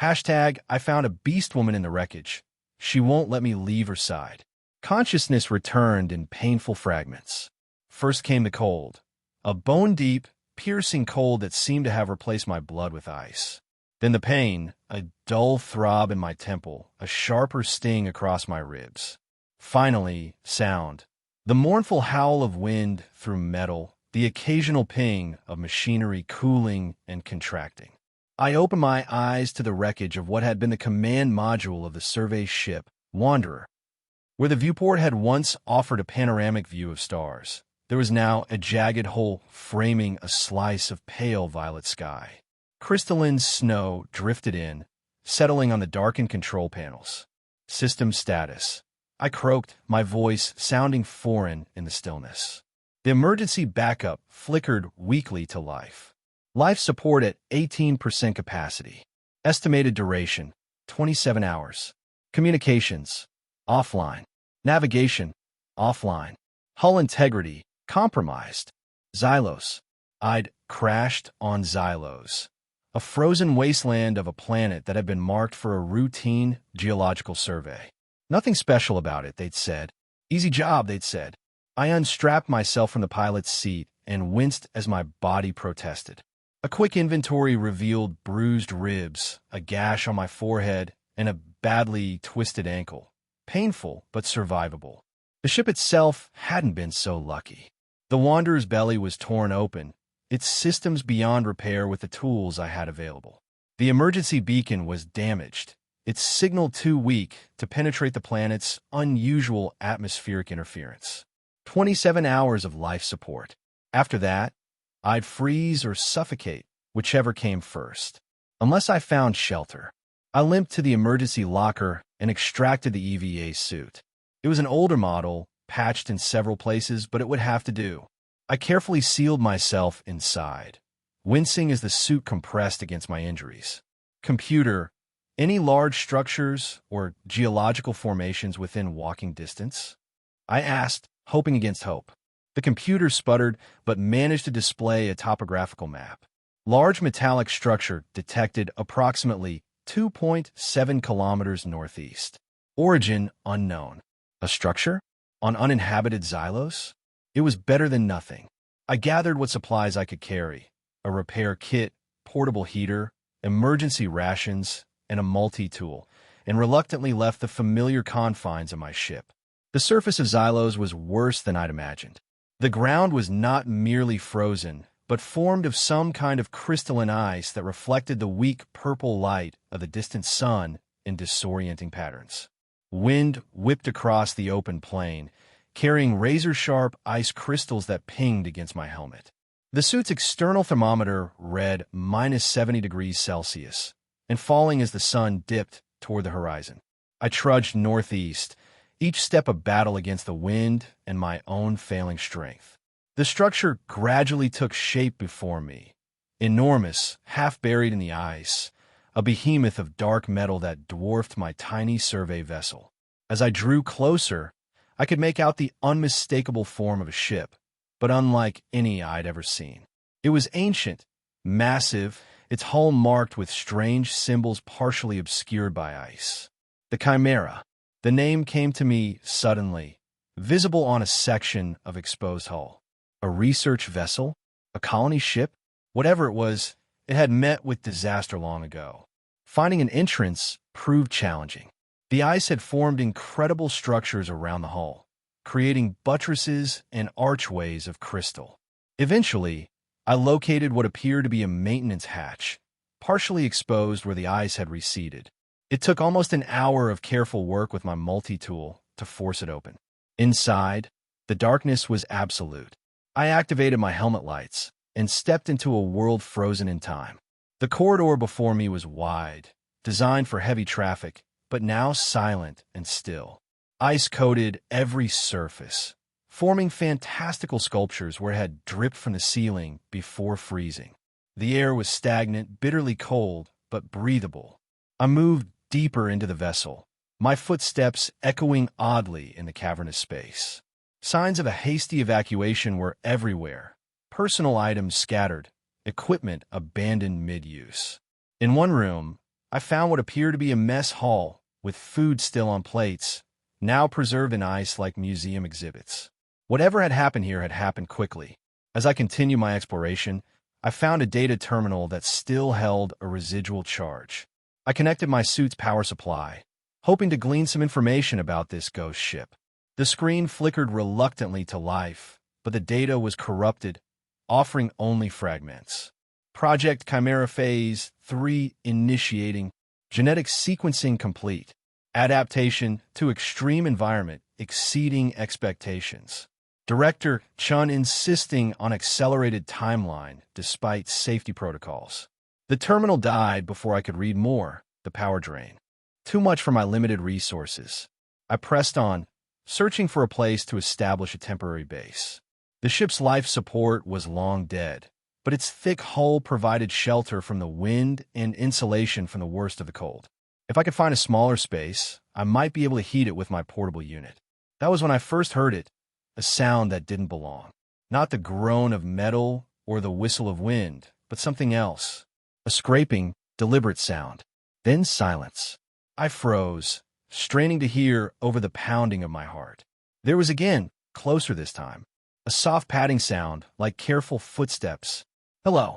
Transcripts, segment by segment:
Hashtag, I found a Beastwoman in the wreckage. She won't let me leave her side. Consciousness returned in painful fragments. First came the cold, a bone-deep, piercing cold that seemed to have replaced my blood with ice. Then the pain, a dull throb in my temple, a sharper sting across my ribs. Finally, sound. The mournful howl of wind through metal, the occasional ping of machinery cooling and contracting. I opened my eyes to the wreckage of what had been the command module of the survey ship, Wanderer. Where the viewport had once offered a panoramic view of stars, there was now a jagged hole framing a slice of pale violet sky. Crystalline snow drifted in, settling on the darkened control panels. System status. I croaked, my voice sounding foreign in the stillness. The emergency backup flickered weakly to life. Life support at 18% capacity. Estimated duration, 27 hours. Communications, offline. Navigation, offline. Hull integrity, compromised. Xylos. I'd crashed on Xylos, a frozen wasteland of a planet that had been marked for a routine geological survey. Nothing special about it, they'd said. Easy job, they'd said. I unstrapped myself from the pilot's seat and winced as my body protested. A quick inventory revealed bruised ribs, a gash on my forehead, and a badly twisted ankle. Painful, but survivable. The ship itself hadn't been so lucky. The Wanderer's belly was torn open, its systems beyond repair with the tools I had available. The emergency beacon was damaged, its signal too weak to penetrate the planet's unusual atmospheric interference. 27 hours of life support. After that, I'd freeze or suffocate, whichever came first. Unless I found shelter. I limped to the emergency locker and extracted the EVA suit. It was an older model, patched in several places, but it would have to do. I carefully sealed myself inside, wincing as the suit compressed against my injuries. Computer, any large structures or geological formations within walking distance? I asked, hoping against hope. The computer sputtered, but managed to display a topographical map. Large metallic structure detected approximately 2.7 kilometers northeast. Origin unknown. A structure? On uninhabited Xylos? It was better than nothing. I gathered what supplies I could carry. A repair kit, portable heater, emergency rations, and a multi-tool, and reluctantly left the familiar confines of my ship. The surface of Xylos was worse than I'd imagined. The ground was not merely frozen, but formed of some kind of crystalline ice that reflected the weak purple light of the distant sun in disorienting patterns. Wind whipped across the open plain, carrying razor-sharp ice crystals that pinged against my helmet. The suit's external thermometer read minus 70 degrees Celsius, and falling as the sun dipped toward the horizon. I trudged northeast, each step a battle against the wind and my own failing strength. The structure gradually took shape before me. Enormous, half buried in the ice, a behemoth of dark metal that dwarfed my tiny survey vessel. As I drew closer, I could make out the unmistakable form of a ship, but unlike any I'd ever seen. It was ancient, massive, its hull marked with strange symbols partially obscured by ice. The Chimera. The name came to me suddenly, visible on a section of exposed hull. A research vessel? A colony ship? Whatever it was, it had met with disaster long ago. Finding an entrance proved challenging. The ice had formed incredible structures around the hull, creating buttresses and archways of crystal. Eventually, I located what appeared to be a maintenance hatch, partially exposed where the ice had receded. It took almost an hour of careful work with my multi-tool to force it open. Inside, the darkness was absolute. I activated my helmet lights and stepped into a world frozen in time. The corridor before me was wide, designed for heavy traffic, but now silent and still. Ice coated every surface, forming fantastical sculptures where it had dripped from the ceiling before freezing. The air was stagnant, bitterly cold, but breathable. I moved deeper into the vessel, my footsteps echoing oddly in the cavernous space. Signs of a hasty evacuation were everywhere, personal items scattered, equipment abandoned mid-use. In one room, I found what appeared to be a mess hall, with food still on plates, now preserved in ice like museum exhibits. Whatever had happened here had happened quickly. As I continued my exploration, I found a data terminal that still held a residual charge. I connected my suit's power supply, hoping to glean some information about this ghost ship. The screen flickered reluctantly to life, but the data was corrupted, offering only fragments. Project Chimera Phase 3 initiating. Genetic sequencing complete. Adaptation to extreme environment exceeding expectations. Director Chun insisting on accelerated timeline despite safety protocols. The terminal died before I could read more, the power drain. Too much for my limited resources. I pressed on, searching for a place to establish a temporary base. The ship's life support was long dead, but its thick hull provided shelter from the wind and insulation from the worst of the cold. If I could find a smaller space, I might be able to heat it with my portable unit. That was when I first heard it, a sound that didn't belong. Not the groan of metal or the whistle of wind, but something else. A scraping, deliberate sound. Then silence. I froze, straining to hear over the pounding of my heart. There was again, closer this time, a soft padding sound like careful footsteps. "Hello,"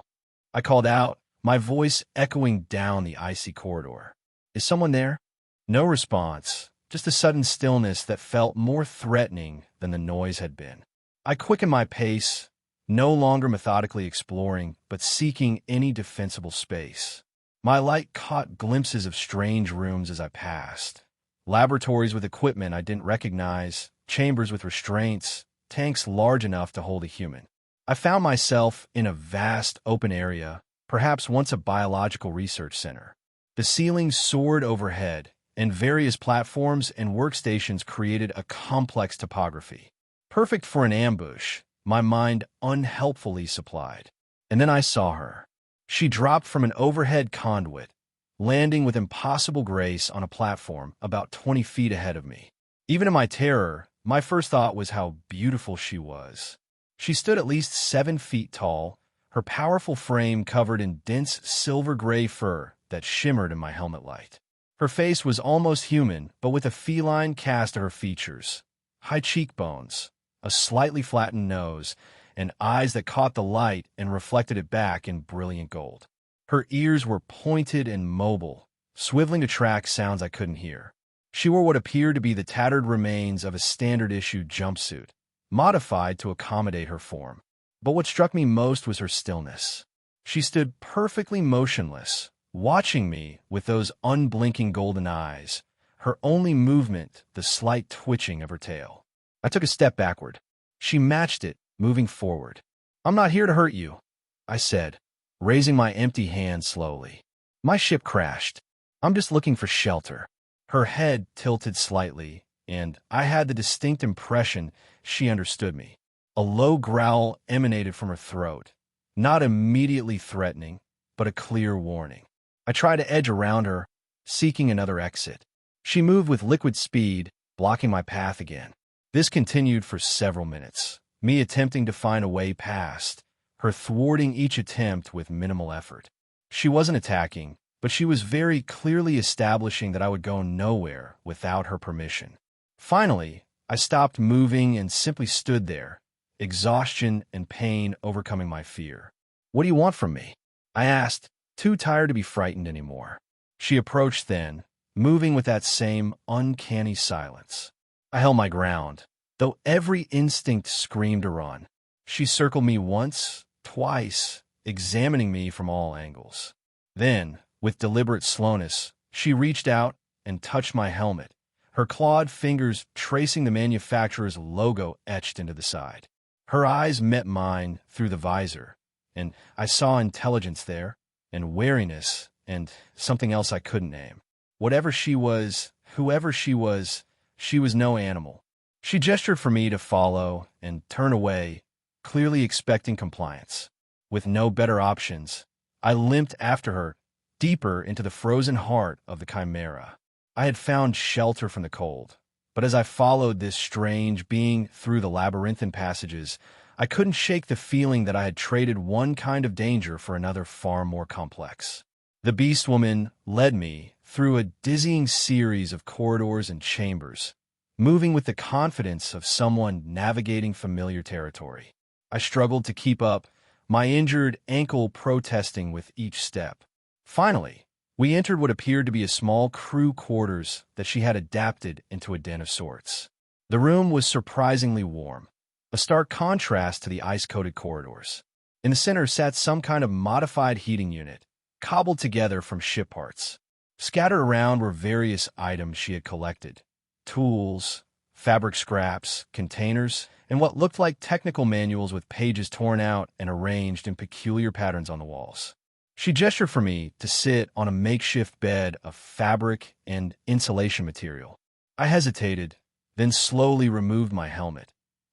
I called out, my voice echoing down the icy corridor. "Is someone there?" No response, just a sudden stillness that felt more threatening than the noise had been. I quickened my pace, no longer methodically exploring, but seeking any defensible space. My light caught glimpses of strange rooms as I passed. Laboratories with equipment I didn't recognize, chambers with restraints, tanks large enough to hold a human. I found myself in a vast open area, perhaps once a biological research center. The ceiling soared overhead, and various platforms and workstations created a complex topography. Perfect for an ambush, my mind unhelpfully supplied. And then I saw her. She dropped from an overhead conduit, landing with impossible grace on a platform about 20 feet ahead of me. Even in my terror, my first thought was how beautiful she was. She stood at least 7 feet tall, her powerful frame covered in dense silver-gray fur that shimmered in my helmet light. Her face was almost human, but with a feline cast to her features. High cheekbones, a slightly flattened nose, and eyes that caught the light and reflected it back in brilliant gold. Her ears were pointed and mobile, swiveling to track sounds I couldn't hear. She wore what appeared to be the tattered remains of a standard-issue jumpsuit, modified to accommodate her form. But what struck me most was her stillness. She stood perfectly motionless, watching me with those unblinking golden eyes, her only movement the slight twitching of her tail. I took a step backward. She matched it, moving forward. "I'm not here to hurt you," I said, raising my empty hand slowly. "My ship crashed. I'm just looking for shelter." Her head tilted slightly, and I had the distinct impression she understood me. A low growl emanated from her throat, not immediately threatening, but a clear warning. I tried to edge around her, seeking another exit. She moved with liquid speed, blocking my path again. This continued for several minutes, me attempting to find a way past, her thwarting each attempt with minimal effort. She wasn't attacking, but she was very clearly establishing that I would go nowhere without her permission. Finally, I stopped moving and simply stood there, exhaustion and pain overcoming my fear. "What do you want from me?" I asked, too tired to be frightened anymore. She approached then, moving with that same uncanny silence. I held my ground, though every instinct screamed to run. She circled me once, twice, examining me from all angles. Then, with deliberate slowness, she reached out and touched my helmet, her clawed fingers tracing the manufacturer's logo etched into the side. Her eyes met mine through the visor, and I saw intelligence there, and wariness, and something else I couldn't name. Whatever she was, whoever she was no animal. She gestured for me to follow and turn away, clearly expecting compliance. With no better options, I limped after her, deeper into the frozen heart of the Chimera. I had found shelter from the cold, but as I followed this strange being through the labyrinthine passages, I couldn't shake the feeling that I had traded one kind of danger for another far more complex. The Beastwoman led me through a dizzying series of corridors and chambers, moving with the confidence of someone navigating familiar territory. I struggled to keep up, my injured ankle protesting with each step. Finally, we entered what appeared to be a small crew quarters that she had adapted into a den of sorts. The room was surprisingly warm, a stark contrast to the ice-coated corridors. In the center sat some kind of modified heating unit, cobbled together from ship parts. Scattered around were various items she had collected: tools, fabric scraps, containers, and what looked like technical manuals with pages torn out and arranged in peculiar patterns on the walls. She gestured for me to sit on a makeshift bed of fabric and insulation material. I hesitated, then slowly removed my helmet,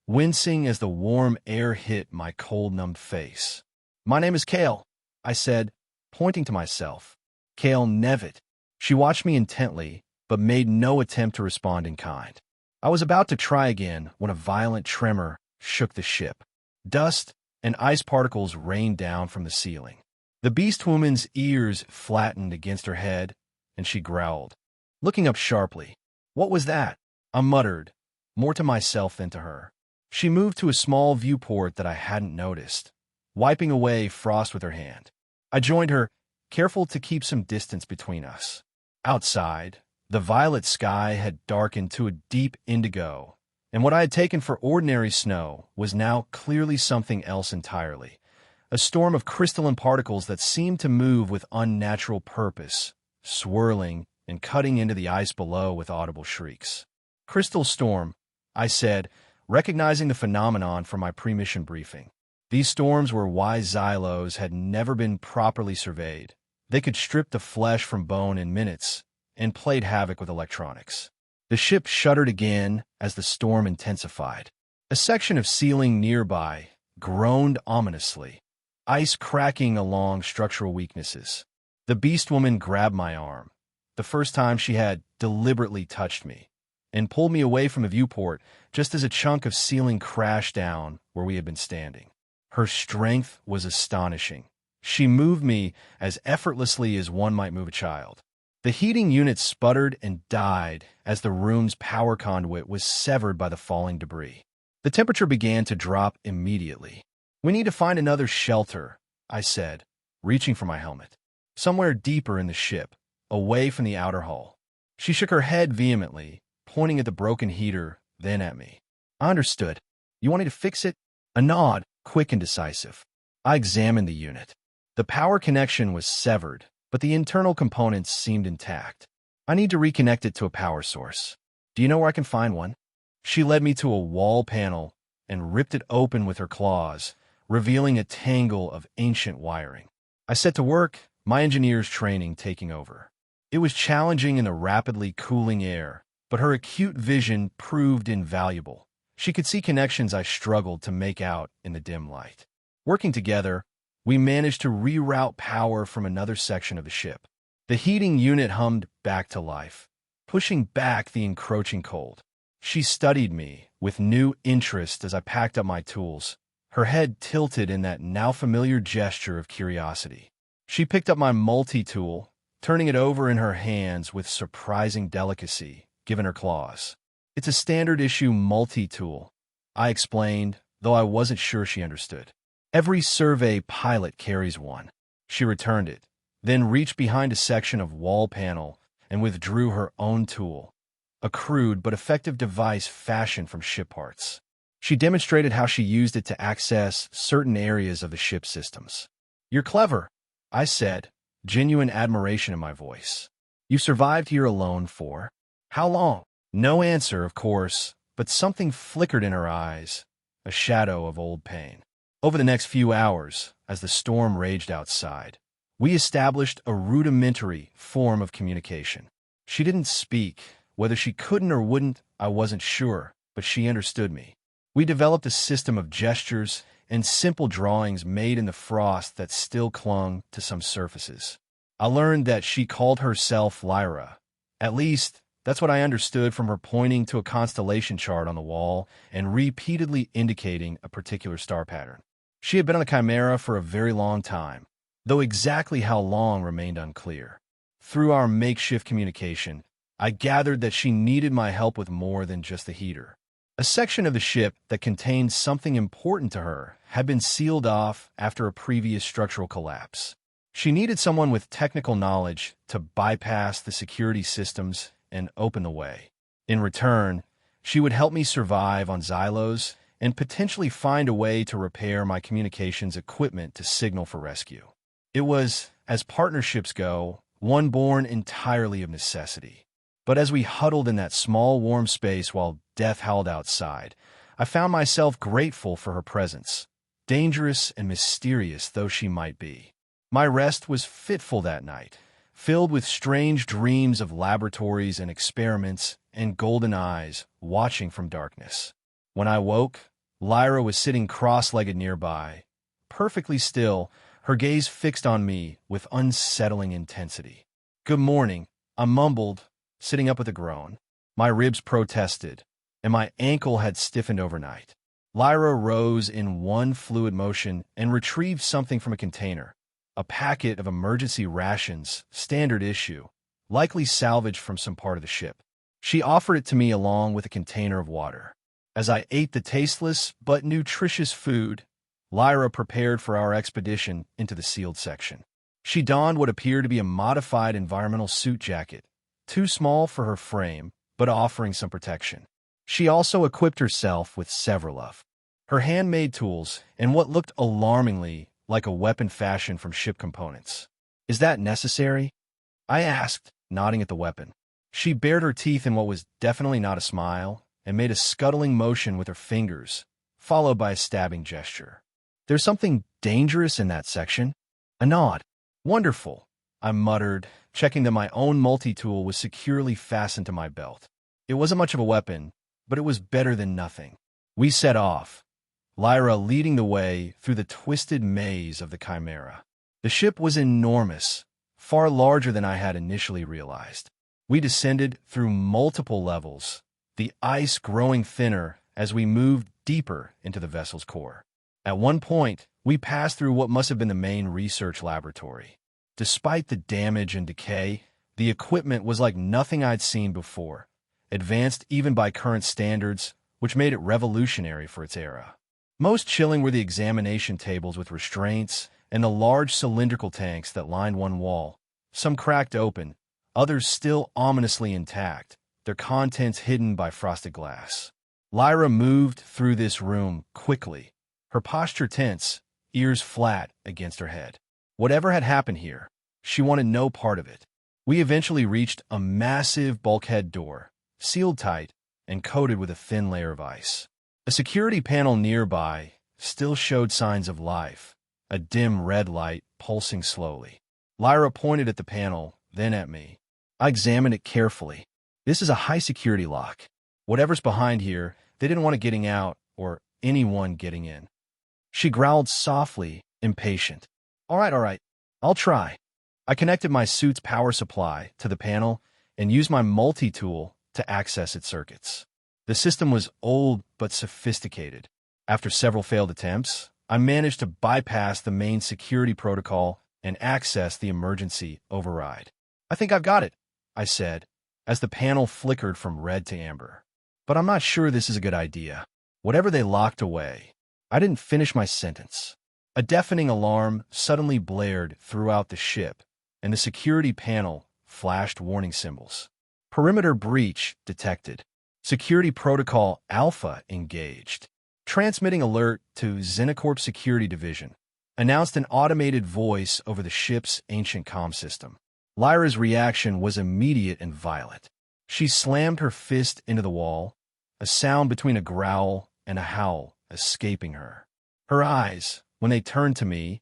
wincing as the warm air hit my cold-numbed face. "My name is Kale," I said, pointing to myself. "Kale Nevitt." She watched me intently, but made no attempt to respond in kind. I was about to try again when a violent tremor shook the ship. Dust and ice particles rained down from the ceiling. The Beastwoman's ears flattened against her head, and she growled, looking up sharply. "What was that?" I muttered, more to myself than to her. She moved to a small viewport that I hadn't noticed, wiping away frost with her hand. I joined her, careful to keep some distance between us. Outside, the violet sky had darkened to a deep indigo, and what I had taken for ordinary snow was now clearly something else entirely. A storm of crystalline particles that seemed to move with unnatural purpose, swirling and cutting into the ice below with audible shrieks. "Crystal storm," I said, recognizing the phenomenon from my pre-mission briefing. These storms were why Xylos had never been properly surveyed. They could strip the flesh from bone in minutes and played havoc with electronics. The ship shuddered again as the storm intensified. A section of ceiling nearby groaned ominously, ice cracking along structural weaknesses. The Beastwoman grabbed my arm, the first time she had deliberately touched me, and pulled me away from the viewport just as a chunk of ceiling crashed down where we had been standing. Her strength was astonishing. She moved me as effortlessly as one might move a child. The heating unit sputtered and died as the room's power conduit was severed by the falling debris. The temperature began to drop immediately. "We need to find another shelter," I said, reaching for my helmet. "Somewhere deeper in the ship, away from the outer hull." She shook her head vehemently, pointing at the broken heater, then at me. "I understood. You wanted to fix it?" A nod, quick and decisive. I examined the unit. The power connection was severed, but the internal components seemed intact. "I need to reconnect it to a power source. Do you know where I can find one?" She led me to a wall panel and ripped it open with her claws, revealing a tangle of ancient wiring. I set to work, my engineer's training taking over. It was challenging in the rapidly cooling air, but her acute vision proved invaluable. She could see connections I struggled to make out in the dim light. Working together, we managed to reroute power from another section of the ship. The heating unit hummed back to life, pushing back the encroaching cold. She studied me with new interest as I packed up my tools, her head tilted in that now familiar gesture of curiosity. She picked up my multi-tool, turning it over in her hands with surprising delicacy, given her claws. "It's a standard-issue multi-tool," I explained, though I wasn't sure she understood. "Every survey pilot carries one." She returned it, then reached behind a section of wall panel and withdrew her own tool, a crude but effective device fashioned from ship parts. She demonstrated how she used it to access certain areas of the ship systems. "You're clever," I said, genuine admiration in my voice. "You survived here alone for how long?" No answer, of course, but something flickered in her eyes, a shadow of old pain. Over the next few hours, as the storm raged outside, we established a rudimentary form of communication. She didn't speak. Whether she couldn't or wouldn't, I wasn't sure, but she understood me. We developed a system of gestures and simple drawings made in the frost that still clung to some surfaces. I learned that she called herself Lyra. At least, that's what I understood from her pointing to a constellation chart on the wall and repeatedly indicating a particular star pattern. She had been on the Chimera for a very long time, though exactly how long remained unclear. Through our makeshift communication, I gathered that she needed my help with more than just the heater. A section of the ship that contained something important to her had been sealed off after a previous structural collapse. She needed someone with technical knowledge to bypass the security systems and open the way. In return, she would help me survive on Xylos and potentially find a way to repair my communications equipment to signal for rescue. It was, as partnerships go, one born entirely of necessity. But as we huddled in that small, warm space while death howled outside, I found myself grateful for her presence, dangerous and mysterious though she might be. My rest was fitful that night, filled with strange dreams of laboratories and experiments and golden eyes watching from darkness. When I woke, Lyra was sitting cross-legged nearby, perfectly still, her gaze fixed on me with unsettling intensity. "Good morning," I mumbled, sitting up with a groan. My ribs protested, and my ankle had stiffened overnight. Lyra rose in one fluid motion and retrieved something from a container, a packet of emergency rations, standard issue, likely salvaged from some part of the ship. She offered it to me along with a container of water. As I ate the tasteless but nutritious food, Lyra prepared for our expedition into the sealed section. She donned what appeared to be a modified environmental suit jacket, too small for her frame, but offering some protection. She also equipped herself with several of her handmade tools and what looked alarmingly like a weapon fashioned from ship components. "Is that necessary?" I asked, nodding at the weapon. She bared her teeth in what was definitely not a smile and made a scuttling motion with her fingers, followed by a stabbing gesture. "There's something dangerous in that section?" A nod. "Wonderful," I muttered, checking that my own multi-tool was securely fastened to my belt. It wasn't much of a weapon, but it was better than nothing. We set off, Lyra leading the way through the twisted maze of the Chimera. The ship was enormous, far larger than I had initially realized. We descended through multiple levels, the ice growing thinner as we moved deeper into the vessel's core. At one point, we passed through what must have been the main research laboratory. Despite the damage and decay, the equipment was like nothing I'd seen before, advanced even by current standards, which made it revolutionary for its era. Most chilling were the examination tables with restraints and the large cylindrical tanks that lined one wall, some cracked open, others still ominously intact, their contents hidden by frosted glass. Lyra moved through this room quickly, her posture tense, ears flat against her head. Whatever had happened here, she wanted no part of it. We eventually reached a massive bulkhead door, sealed tight and coated with a thin layer of ice. A security panel nearby still showed signs of life, a dim red light pulsing slowly. Lyra pointed at the panel, then at me. I examined it carefully. "This is a high-security lock. Whatever's behind here, they didn't want it getting out or anyone getting in." She growled softly, impatient. All right, I'll try." I connected my suit's power supply to the panel and used my multi-tool to access its circuits. The system was old but sophisticated. After several failed attempts, I managed to bypass the main security protocol and access the emergency override. "I think I've got it," I said, as the panel flickered from red to amber. "But I'm not sure this is a good idea. Whatever they locked away." I didn't finish my sentence. A deafening alarm suddenly blared throughout the ship, and the security panel flashed warning symbols. "Perimeter breach detected. Security Protocol Alpha engaged." Transmitting alert to Xenocorp Security Division, announced an automated voice over the ship's ancient comm system. Lyra's reaction was immediate and violent. She slammed her fist into the wall, a sound between a growl and a howl escaping her. Her eyes, when they turned to me,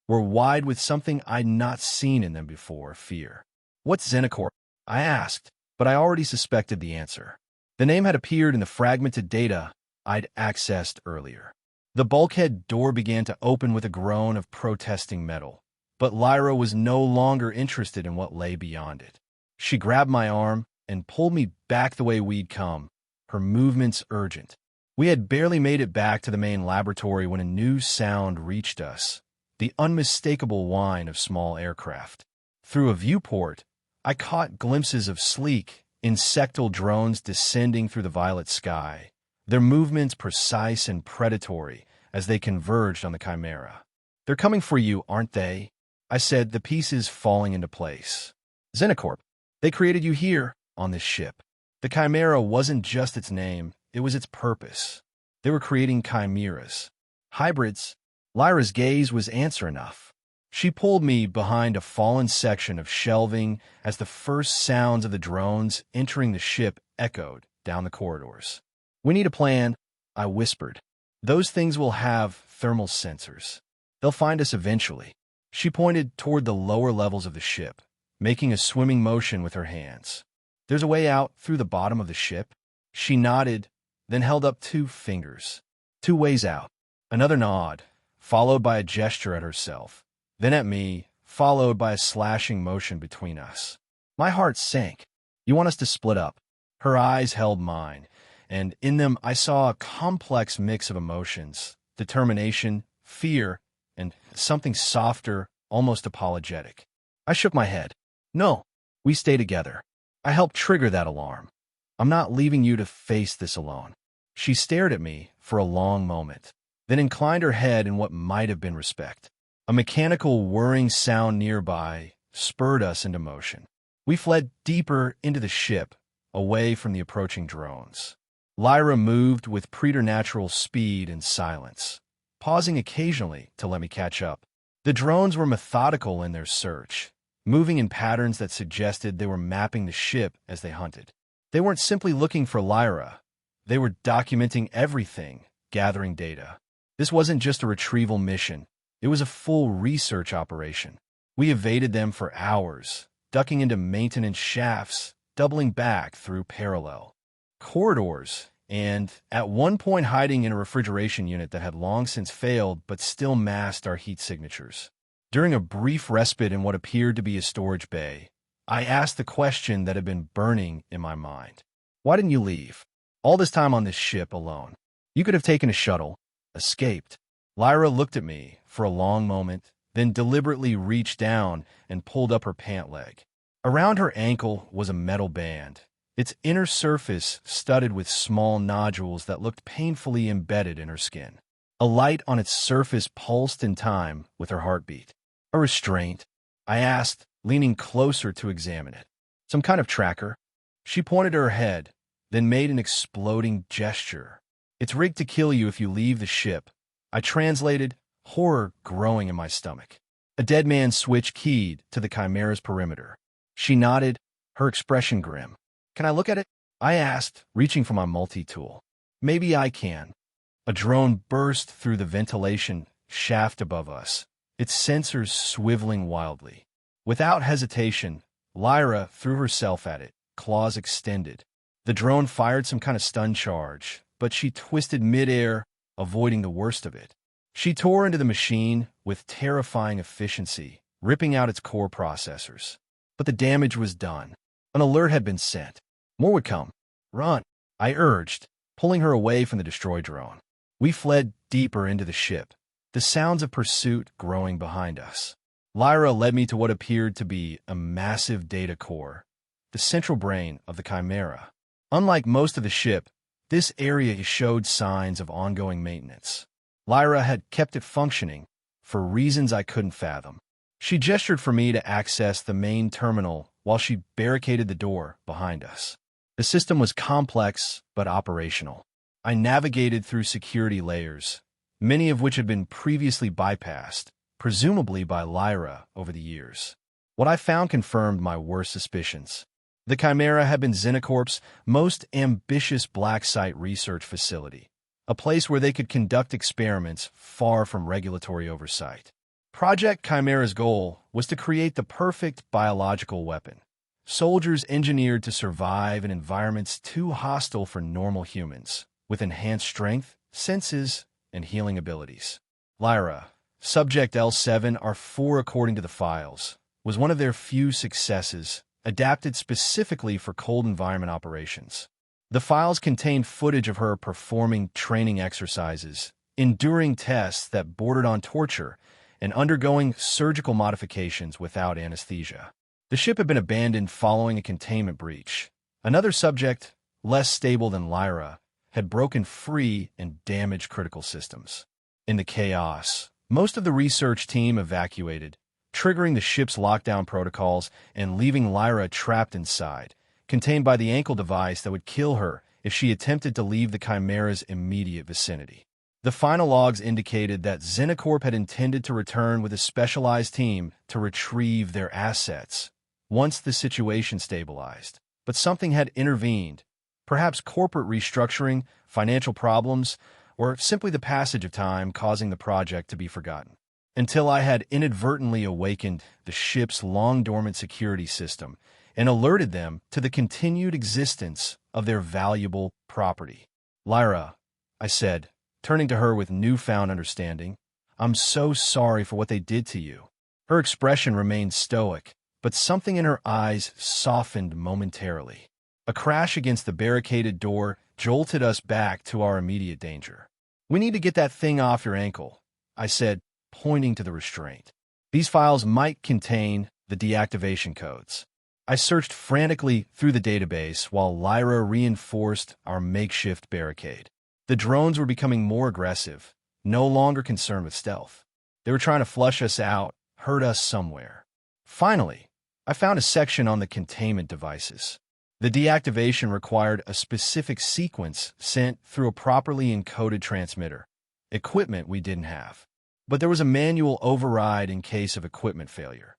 were wide with something I'd not seen in them before, fear. "What's Xenocorp?" I asked, but I already suspected the answer. The name had appeared in the fragmented data I'd accessed earlier. The bulkhead door began to open with a groan of protesting metal, but Lyra was no longer interested in what lay beyond it. She grabbed my arm and pulled me back the way we'd come, her movements urgent. We had barely made it back to the main laboratory when a new sound reached us, the unmistakable whine of small aircraft. Through a viewport, I caught glimpses of sleek, insectal drones descending through the violet sky, their movements precise and predatory as they converged on the Chimera. "They're coming for you, aren't they?" I said, the pieces falling into place. "Xenocorp, they created you here, on this ship." The Chimera wasn't just its name, it was its purpose. They were creating chimeras. Hybrids. Lyra's gaze was answer enough. She pulled me behind a fallen section of shelving as the first sounds of the drones entering the ship echoed down the corridors. "We need a plan," I whispered. "Those things will have thermal sensors. They'll find us eventually." She pointed toward the lower levels of the ship, making a swimming motion with her hands. "There's a way out through the bottom of the ship." She nodded, then held up 2 fingers. "2 ways out." Another nod, followed by a gesture at herself, then at me, followed by a slashing motion between us. My heart sank. "You want us to split up?" Her eyes held mine, and in them I saw a complex mix of emotions: determination, fear, and something softer, almost apologetic. I shook my head. "No, we stay together." I helped trigger that alarm. "I'm not leaving you to face this alone." She stared at me for a long moment, then inclined her head in what might have been respect. A mechanical whirring sound nearby spurred us into motion. We fled deeper into the ship, away from the approaching drones. Lyra moved with preternatural speed and silence, pausing occasionally to let me catch up. The drones were methodical in their search, moving in patterns that suggested they were mapping the ship as they hunted. They weren't simply looking for Lyra. They were documenting everything, gathering data. This wasn't just a retrieval mission. It was a full research operation. We evaded them for hours, ducking into maintenance shafts, doubling back through parallel corridors, and at one point hiding in a refrigeration unit that had long since failed but still masked our heat signatures. During a brief respite in what appeared to be a storage bay, I asked the question that had been burning in my mind. "Why didn't you leave? All this time on this ship alone. You could have taken a shuttle, escaped." Lyra looked at me for a long moment, then deliberately reached down and pulled up her pant leg. Around her ankle was a metal band, its inner surface studded with small nodules that looked painfully embedded in her skin. A light on its surface pulsed in time with her heartbeat. "A restraint?" I asked, leaning closer to examine it. "Some kind of tracker?" She pointed her head, then made an exploding gesture. "It's rigged to kill you if you leave the ship." I translated, horror growing in my stomach. A dead man's switch keyed to the Chimera's perimeter. She nodded, her expression grim. "Can I look at it?" I asked, reaching for my multi-tool. "Maybe I can." A drone burst through the ventilation shaft above us, its sensors swiveling wildly. Without hesitation, Lyra threw herself at it, claws extended. The drone fired some kind of stun charge, but she twisted midair, avoiding the worst of it. She tore into the machine with terrifying efficiency, ripping out its core processors. But the damage was done. An alert had been sent. More would come. "Run," I urged, pulling her away from the destroy drone. We fled deeper into the ship, the sounds of pursuit growing behind us. Lyra led me to what appeared to be a massive data core, the central brain of the Chimera. Unlike most of the ship, this area showed signs of ongoing maintenance. Lyra had kept it functioning for reasons I couldn't fathom. She gestured for me to access the main terminal while she barricaded the door behind us. The system was complex but operational. I navigated through security layers, many of which had been previously bypassed, presumably by Lyra over the years. What I found confirmed my worst suspicions. The Chimera had been Xenocorp's most ambitious black site research facility, a place where they could conduct experiments far from regulatory oversight. Project Chimera's goal was to create the perfect biological weapon, soldiers engineered to survive in environments too hostile for normal humans, with enhanced strength, senses, and healing abilities. Lyra, Subject L7R4 according to the files, was one of their few successes, adapted specifically for cold environment operations. The files contained footage of her performing training exercises, enduring tests that bordered on torture, and undergoing surgical modifications without anesthesia. The ship had been abandoned following a containment breach. Another subject, less stable than Lyra, had broken free and damaged critical systems. In the chaos, most of the research team evacuated, triggering the ship's lockdown protocols and leaving Lyra trapped inside, contained by the ankle device that would kill her if she attempted to leave the Chimera's immediate vicinity. The final logs indicated that Xenocorp had intended to return with a specialized team to retrieve their assets once the situation stabilized. But something had intervened, perhaps corporate restructuring, financial problems, or simply the passage of time causing the project to be forgotten. Until I had inadvertently awakened the ship's long-dormant security system and alerted them to the continued existence of their valuable property. "Lyra," I said, turning to her with newfound understanding, "I'm so sorry for what they did to you." Her expression remained stoic, but something in her eyes softened momentarily. A crash against the barricaded door jolted us back to our immediate danger. "We need to get that thing off your ankle," I said, pointing to the restraint. "These files might contain the deactivation codes." I searched frantically through the database while Lyra reinforced our makeshift barricade. The drones were becoming more aggressive, no longer concerned with stealth. They were trying to flush us out, hurt us somewhere. Finally, I found a section on the containment devices. The deactivation required a specific sequence sent through a properly encoded transmitter, equipment we didn't have. But there was a manual override in case of equipment failure,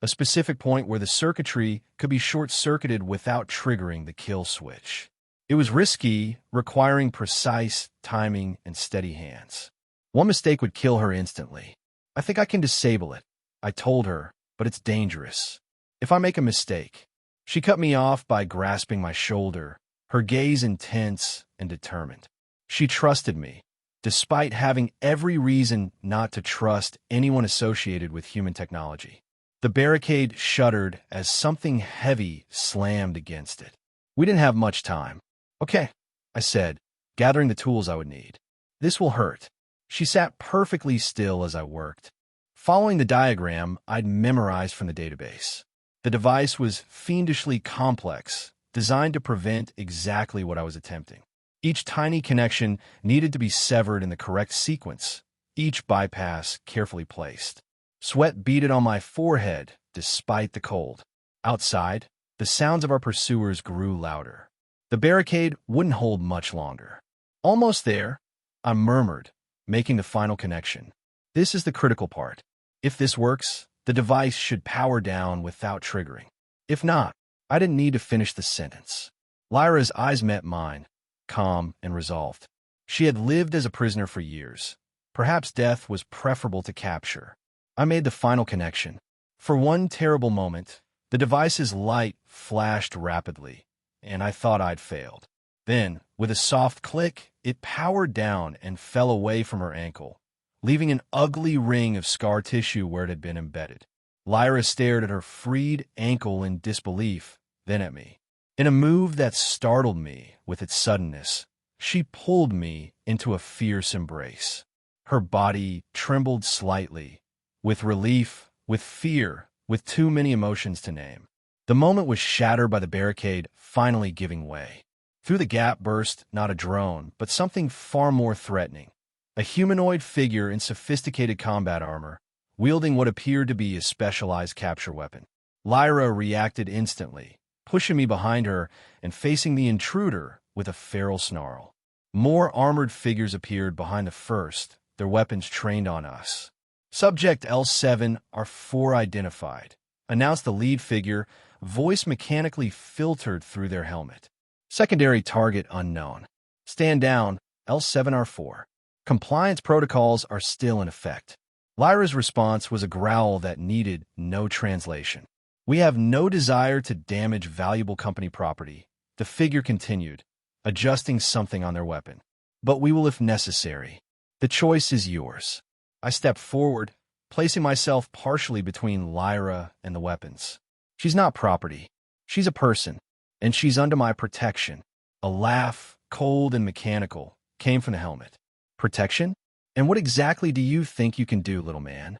a specific point where the circuitry could be short-circuited without triggering the kill switch. It was risky, requiring precise timing and steady hands. One mistake would kill her instantly. "I think I can disable it," I told her, "but it's dangerous. If I make a mistake..." She cut me off by grasping my shoulder, her gaze intense and determined. She trusted me, despite having every reason not to trust anyone associated with human technology. The barricade shuddered as something heavy slammed against it. We didn't have much time. "Okay," I said, gathering the tools I would need. "This will hurt." She sat perfectly still as I worked, following the diagram I'd memorized from the database. The device was fiendishly complex, designed to prevent exactly what I was attempting. Each tiny connection needed to be severed in the correct sequence, each bypass carefully placed. Sweat beaded on my forehead despite the cold. Outside, the sounds of our pursuers grew louder. The barricade wouldn't hold much longer. "Almost there," I murmured, making the final connection. "This is the critical part. If this works, the device should power down without triggering. If not..." I didn't need to finish the sentence. Lyra's eyes met mine, calm and resolved. She had lived as a prisoner for years. Perhaps death was preferable to capture. I made the final connection. For one terrible moment, the device's light flashed rapidly, and I thought I'd failed. Then, with a soft click, it powered down and fell away from her ankle, leaving an ugly ring of scar tissue where it had been embedded. Lyra stared at her freed ankle in disbelief, then at me. In a move that startled me with its suddenness, she pulled me into a fierce embrace. Her body trembled slightly, with relief, with fear, with too many emotions to name. The moment was shattered by the barricade finally giving way. Through the gap burst not a drone, but something far more threatening. A humanoid figure in sophisticated combat armor, wielding what appeared to be a specialized capture weapon. Lyra reacted instantly, pushing me behind her and facing the intruder with a feral snarl. More armored figures appeared behind the first, their weapons trained on us. "Subject L7 are 4 identified," announced the lead figure, voice mechanically filtered through their helmet. "Secondary target unknown. Stand down, L7R4. Compliance protocols are still in effect." Lyra's response was a growl that needed no translation. "We have no desire to damage valuable company property," the figure continued, adjusting something on their weapon. "But we will if necessary. The choice is yours." I stepped forward, placing myself partially between Lyra and the weapons. "She's not property. She's a person, and she's under my protection." A laugh, cold and mechanical, came from the helmet. "Protection? And what exactly do you think you can do, little man?"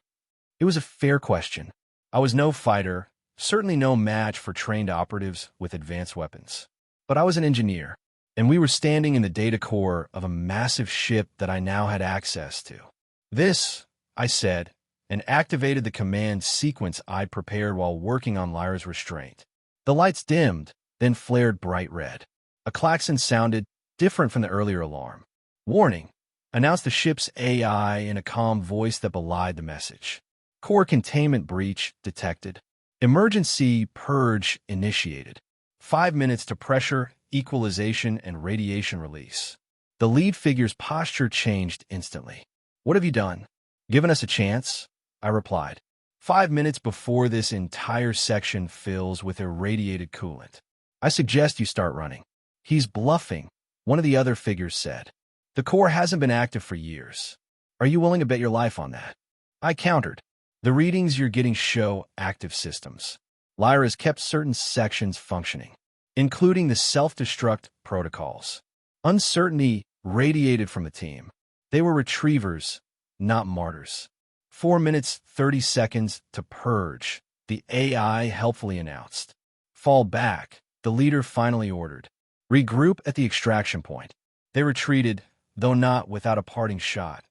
It was a fair question. I was no fighter, certainly no match for trained operatives with advanced weapons. But I was an engineer, and we were standing in the data core of a massive ship that I now had access to. This, I said, and activated the command sequence I'd prepared while working on Lyra's restraint. The lights dimmed, then flared bright red. A klaxon sounded, different from the earlier alarm. "Warning," announced the ship's AI in a calm voice that belied the message. "Core containment breach detected. Emergency purge initiated. 5 minutes to pressure, equalization, and radiation release." The lead figure's posture changed instantly. "What have you done?" "Given us a chance," I replied. 5 minutes before this entire section fills with irradiated coolant. "I suggest you start running." "He's bluffing," one of the other figures said. "The core hasn't been active for years. Are you willing to bet your life on that?" I countered. "The readings you're getting show active systems. Lyra's kept certain sections functioning, including the self-destruct protocols." Uncertainty radiated from the team. They were retrievers, not martyrs. 4 minutes, 30 seconds to purge, the AI helpfully announced. "Fall back," the leader finally ordered. "Regroup at the extraction point." They retreated, though not without a parting shot.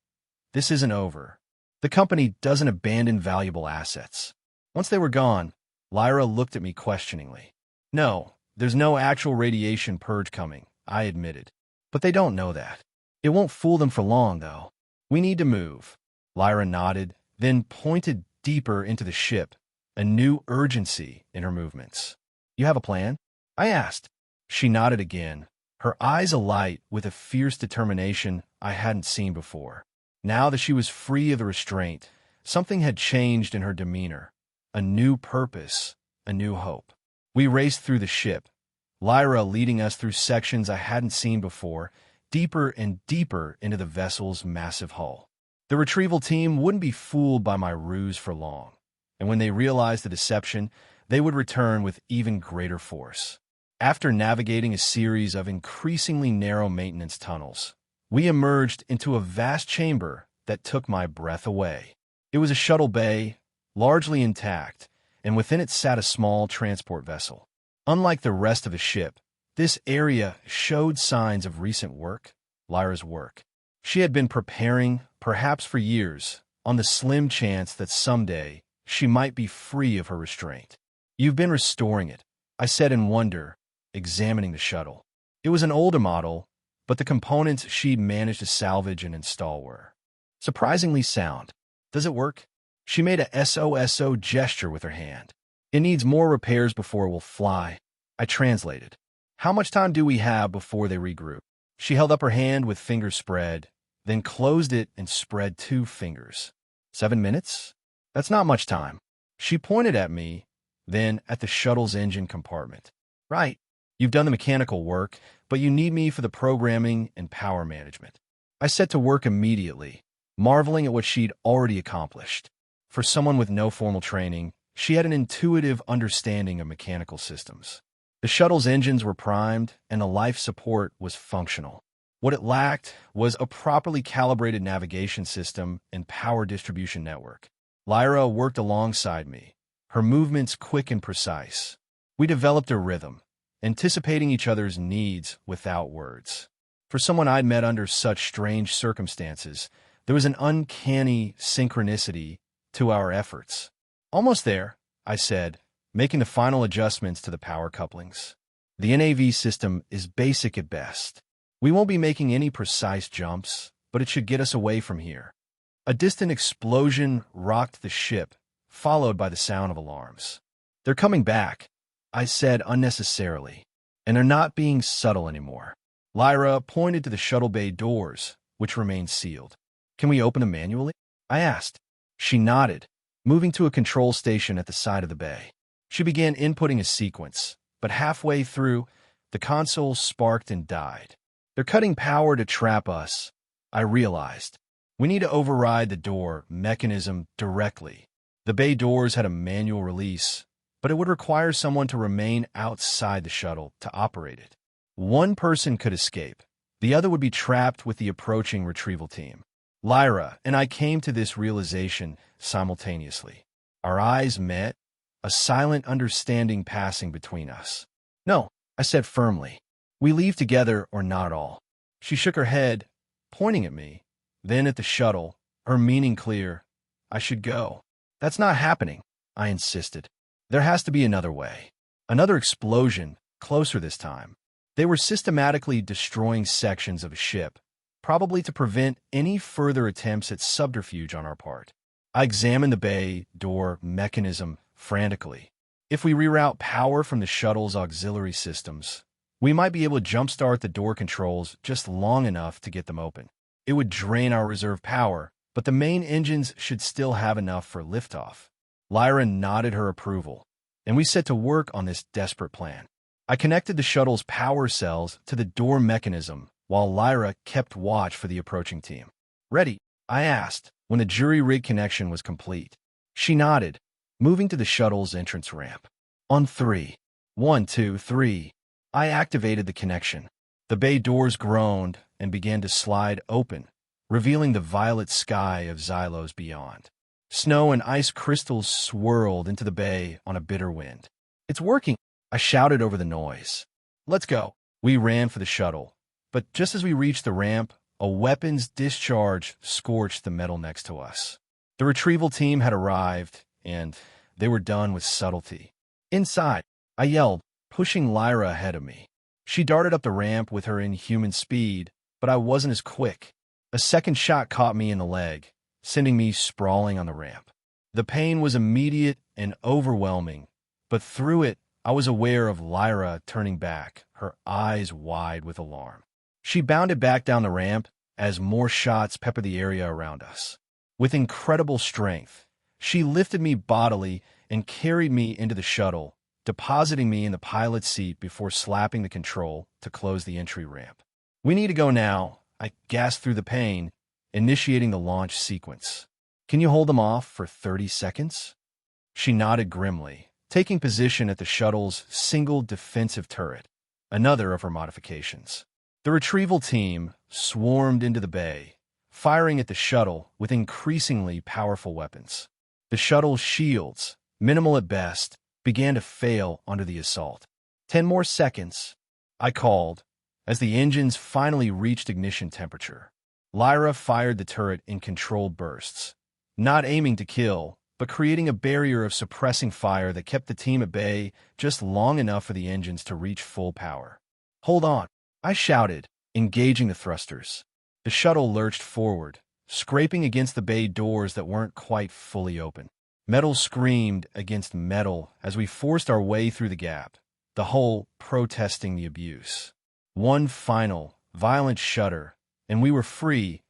"This isn't over. The company doesn't abandon valuable assets." Once they were gone, Lyra looked at me questioningly. "No, there's no actual radiation purge coming," I admitted. "But they don't know that. It won't fool them for long, though. We need to move." Lyra nodded, then pointed deeper into the ship, a new urgency in her movements. "You have a plan?" I asked. She nodded again, her eyes alight with a fierce determination I hadn't seen before. Now that she was free of the restraint, something had changed in her demeanor. A new purpose, a new hope. We raced through the ship, Lyra leading us through sections I hadn't seen before, deeper and deeper into the vessel's massive hull. The retrieval team wouldn't be fooled by my ruse for long, and when they realized the deception, they would return with even greater force. After navigating a series of increasingly narrow maintenance tunnels, we emerged into a vast chamber that took my breath away. It was a shuttle bay, largely intact, and within it sat a small transport vessel. Unlike the rest of the ship, this area showed signs of recent work, Lyra's work. She had been preparing, perhaps for years, on the slim chance that someday she might be free of her restraint. "You've been restoring it," I said in wonder, examining the shuttle. It was an older model, but the components she'd managed to salvage and install were surprisingly sound. "Does it work?" She made a SOSO gesture with her hand. "It needs more repairs before it will fly," I translated. "How much time do we have before they regroup?" She held up her hand with fingers spread, then closed it and spread 2 fingers. 7 minutes? That's not much time." She pointed at me, then at the shuttle's engine compartment. "Right. You've done the mechanical work, but you need me for the programming and power management." I set to work immediately, marveling at what she'd already accomplished. For someone with no formal training, she had an intuitive understanding of mechanical systems. The shuttle's engines were primed, and the life support was functional. What it lacked was a properly calibrated navigation system and power distribution network. Lyra worked alongside me, her movements quick and precise. We developed a rhythm, anticipating each other's needs without words. For someone I'd met under such strange circumstances, there was an uncanny synchronicity to our efforts. "Almost there," I said, making the final adjustments to the power couplings. "The NAV system is basic at best. We won't be making any precise jumps, but it should get us away from here." A distant explosion rocked the ship, followed by the sound of alarms. "They're coming back," I said unnecessarily, "and they're not being subtle anymore." Lyra pointed to the shuttle bay doors, which remained sealed. "Can we open them manually?" I asked. She nodded, moving to a control station at the side of the bay. She began inputting a sequence, but halfway through, the console sparked and died. "They're cutting power to trap us," I realized. "We need to override the door mechanism directly." The bay doors had a manual release, but it would require someone to remain outside the shuttle to operate it. One person could escape. The other would be trapped with the approaching retrieval team. Lyra and I came to this realization simultaneously. Our eyes met, a silent understanding passing between us. "No," I said firmly. "We leave together or not at all." She shook her head, pointing at me, then at the shuttle, her meaning clear. "I should go." "That's not happening," I insisted. "There has to be another way." Another explosion, closer this time. They were systematically destroying sections of a ship, probably to prevent any further attempts at subterfuge on our part. I examined the bay door mechanism frantically. If we reroute power from the shuttle's auxiliary systems, we might be able to jumpstart the door controls just long enough to get them open. It would drain our reserve power, but the main engines should still have enough for liftoff. Lyra nodded her approval, and we set to work on this desperate plan. I connected the shuttle's power cells to the door mechanism while Lyra kept watch for the approaching team. "Ready?" I asked when the jury rig connection was complete. She nodded, moving to the shuttle's entrance ramp. "On 3. 1, 2, 3. I activated the connection. The bay doors groaned and began to slide open, revealing the violet sky of Xylos beyond. Snow and ice crystals swirled into the bay on a bitter wind. "It's working!" I shouted over the noise. "Let's go." We ran for the shuttle, but just as we reached the ramp, a weapon's discharge scorched the metal next to us. The retrieval team had arrived, and they were done with subtlety. "Inside!" I yelled, pushing Lyra ahead of me. She darted up the ramp with her inhuman speed, but I wasn't as quick. A second shot caught me in the leg, sending me sprawling on the ramp. The pain was immediate and overwhelming, but through it, I was aware of Lyra turning back, her eyes wide with alarm. She bounded back down the ramp as more shots peppered the area around us. With incredible strength, she lifted me bodily and carried me into the shuttle, depositing me in the pilot's seat before slapping the control to close the entry ramp. "We need to go now," I gasped through the pain, initiating the launch sequence. "Can you hold them off for 30 seconds? She nodded grimly, taking position at the shuttle's single defensive turret, another of her modifications. The retrieval team swarmed into the bay, firing at the shuttle with increasingly powerful weapons. The shuttle's shields, minimal at best, began to fail under the assault. 10 more seconds, I called, as the engines finally reached ignition temperature. Lyra fired the turret in controlled bursts, not aiming to kill, but creating a barrier of suppressing fire that kept the team at bay just long enough for the engines to reach full power. "Hold on," I shouted, engaging the thrusters. The shuttle lurched forward, scraping against the bay doors that weren't quite fully open. Metal screamed against metal as we forced our way through the gap, the hull protesting the abuse. One final, violent shudder, and we were free,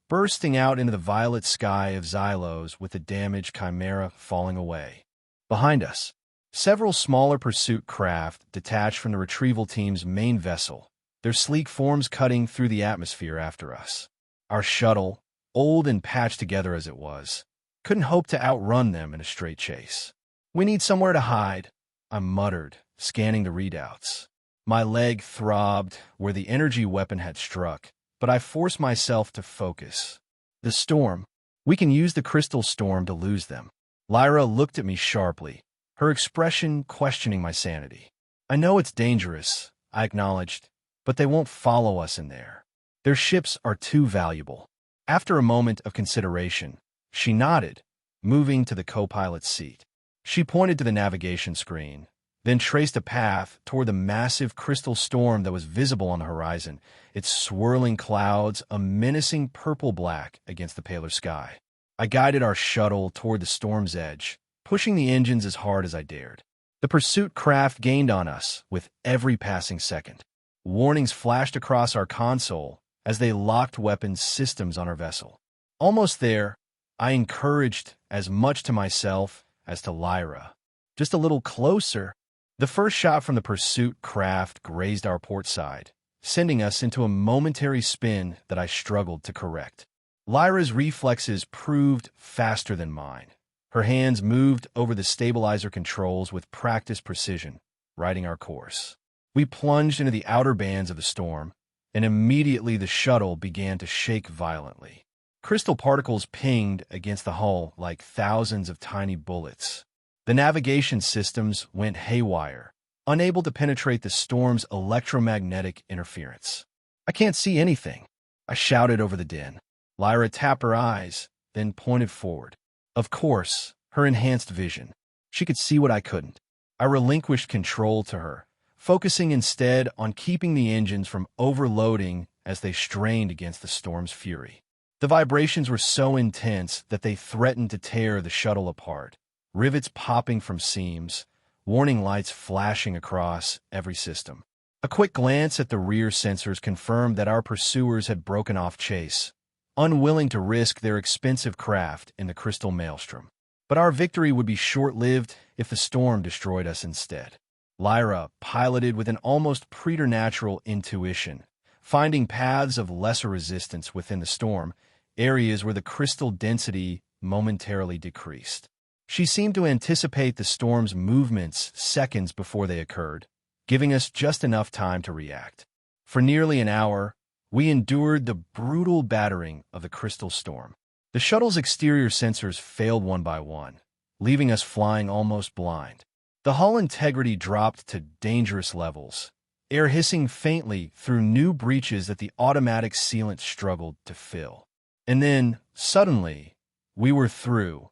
bursting out into the violet sky of Xylos with the damaged Chimera falling away. Behind us, several smaller pursuit craft detached from the retrieval team's main vessel, their sleek forms cutting through the atmosphere after us. Our shuttle, old and patched together as it was, couldn't hope to outrun them in a straight chase. "We need somewhere to hide," I muttered, scanning the readouts. My leg throbbed where the energy weapon had struck, but I forced myself to focus. "The storm. We can use the crystal storm to lose them." Lyra looked at me sharply, her expression questioning my sanity. "I know it's dangerous," I acknowledged, "but they won't follow us in there. Their ships are too valuable." After a moment of consideration, she nodded, moving to the co-pilot's seat. She pointed to the navigation screen, then traced a path toward the massive crystal storm that was visible on the horizon, its swirling clouds a menacing purple-black against the paler sky. I guided our shuttle toward the storm's edge, pushing the engines as hard as I dared. The pursuit craft gained on us with every passing second. Warnings flashed across our console as they locked weapons systems on our vessel. Almost there, I encouraged as much to myself as to Lyra. "Just a little closer." The first shot from the pursuit craft grazed our port side, sending us into a momentary spin that I struggled to correct. Lyra's reflexes proved faster than mine. Her hands moved over the stabilizer controls with practiced precision, riding our course. We plunged into the outer bands of the storm, and immediately the shuttle began to shake violently. Crystal particles pinged against the hull like thousands of tiny bullets. The navigation systems went haywire, unable to penetrate the storm's electromagnetic interference. "I can't see anything," I shouted over the din. Lyra tapped her eyes, then pointed forward. Of course, her enhanced vision. She could see what I couldn't. I relinquished control to her, focusing instead on keeping the engines from overloading as they strained against the storm's fury. The vibrations were so intense that they threatened to tear the shuttle apart, rivets popping from seams, warning lights flashing across every system. A quick glance at the rear sensors confirmed that our pursuers had broken off chase, unwilling to risk their expensive craft in the crystal maelstrom. But our victory would be short-lived if the storm destroyed us instead. Lyra piloted with an almost preternatural intuition, finding paths of lesser resistance within the storm, areas where the crystal density momentarily decreased. She seemed to anticipate the storm's movements seconds before they occurred, giving us just enough time to react. For nearly an hour, we endured the brutal battering of the crystal storm. The shuttle's exterior sensors failed one by one, leaving us flying almost blind. The hull integrity dropped to dangerous levels, air hissing faintly through new breaches that the automatic sealant struggled to fill. And then, suddenly, we were through,